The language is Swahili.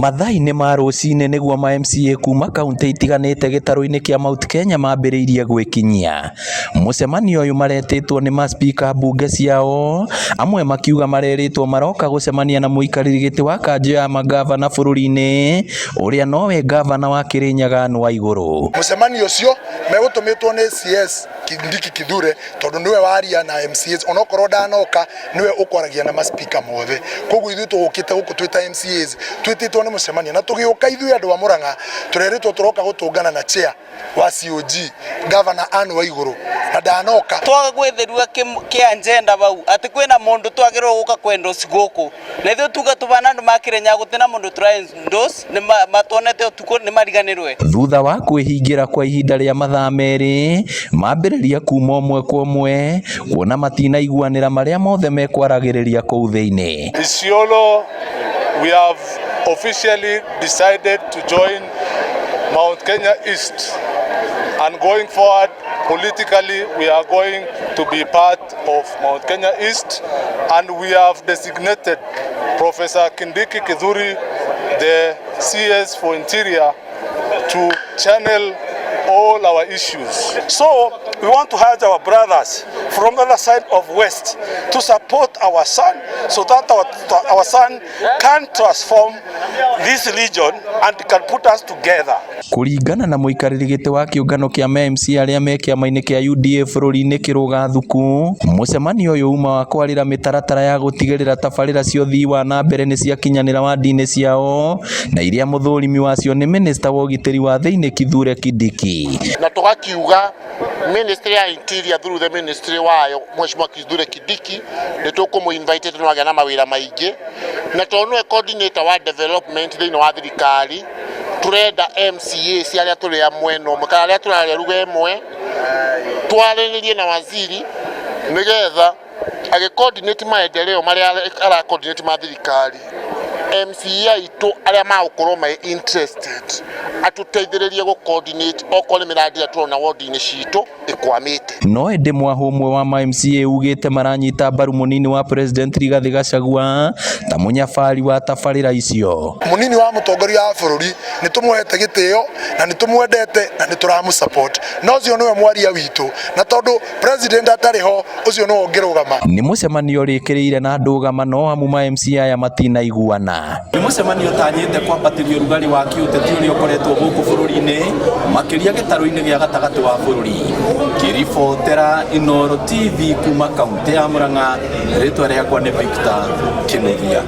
Mathainĩ ma rũcinĩ nĩguo ma MCA kuma kaunti itiganĩte gĩtarũ-inĩ kĩa Mount Kenya mambĩrĩirie gwĩkinyia. Mũcemanio ũyũ maretĩtwo nĩ maspika mbunge ciao, amwe makiuga marerĩtwo maroka gũcemania na mũikarĩri gĩtĩ wa kanjũ ya magavana bũrũri-inĩ, ũrĩa nowe gavana wa Kĩrĩnyaga Anne Waigũrũ. Mũcemanio ũcio megũtũmĩtwo nĩ CS Kindiki Kithure tondũ niwe waria na MCAs, onokorwo ndanoka niwe ũkwaragia na maspika mothe. Koguo ithuĩ tũgũkĩte gũkũ twĩta MCAs twĩtĩtwo nĩ mũcemanio, na tũgĩũka ithuĩ andũ a Mũrang'a tũrerĩtwo tũroka gũtũngana na chair wa COG gavana Anne Waigũrũ na ndanoka. Twaga gwĩthĩrua kĩ agenda bau atĩ kwĩna mũndũ twagĩrĩirwo gũka kwendorse gũkũ, na ithuĩ tuga tũbana andũ ma Kĩrĩnyaga gũtĩna mũndũ tũraendorse matuonete ũtukũ nĩ mariganĩrwe. Thutha wa kwĩhingĩra kwa ihinda rĩa mathaa merĩ, mambĩrĩria kuma ũmwe kwa ũmwe kuona matinaiguanĩra marĩa mothe mekwaragĩrĩria kũu thĩinĩ. Isiolo, we have officially decided to join Mount Kenya East, and going forward politically we are going to be part of Mount Kenya East, and we have designated Professor Kindiki Kithure, the CS for Interior, to channel all our issues. So we want to urge our brothers from the other side of West to support our son so that our son can transform this region and can put us together. Kũringana na mũikarĩri gĩtĩ wa kĩũngano kĩa MCA arĩa me kĩama-inĩ kĩa UDA bũrũri-inĩ Kĩrũga Thuku, mũcemanio ũyũ uma wa kwarĩra mĩtaratara ya gũtigĩrĩra tabarĩra cia ũthii wa na mbere nĩ ciakinyanĩra wadi-inĩ ciao, na iria mũthũrimi wacio nĩ minista wa ũgitĩri wa thĩinĩ Kithure Kindiki. Na tũgakiuga Ministry ya Interior through the ministry wayo Mheshimiwa Kithure Kindiki nĩ tũkũmũ-invite no agĩa na mawĩra maingĩ, na tondũ nĩwe coordinator wa development thĩinĩ wa thirikari, turenda MCA cia arĩa tũrĩ a mwena ũmwe kana arĩa tũrarĩa ruga ĩmwe twaranĩrie na waziri nĩgetha agĩ-coordinate maendeleo marĩa ara-coordinate ma thirikari. MCA aitũ arĩa magũkorwo me interested atuteithĩrĩrie gũ-coordinate okorwo nĩ miradi tũrona ward-inĩ citũ ĩkwamĩte. No ĩndĩ mwahũ ũmwe wa MCA ugĩte maranyita mbaru mũnini wa President Rigathi Gachagua ta mũnyabari wa tabarĩra icio. Mũnini wa mũtongoria wa bũrũri nĩ tũmũhete gĩtĩo na nĩ tũmwendete na nĩ tũramũ-support, no ũcio nĩwe mwaria witũ, na tondũ president atarĩ ho ũcio nĩwe ũngĩrũgama. Nĩ mũcemanio rĩkĩrĩire na ndũgama no amu ma MCA aya matinaiguana. Nĩ mũcemanio ũtanyĩte kwambatĩria ũrugarĩ wa kĩũteti ũrĩa ũkoretwo gũkũ bũrũri-inĩ makĩria gĩtarũ-inĩ gĩa gatagatĩ wa bũrũri. Kĩribotera Inooro TV kuma kaunti ya Mũrang'a, rĩtwa rĩakwa nĩ Victor Kĩnuthia.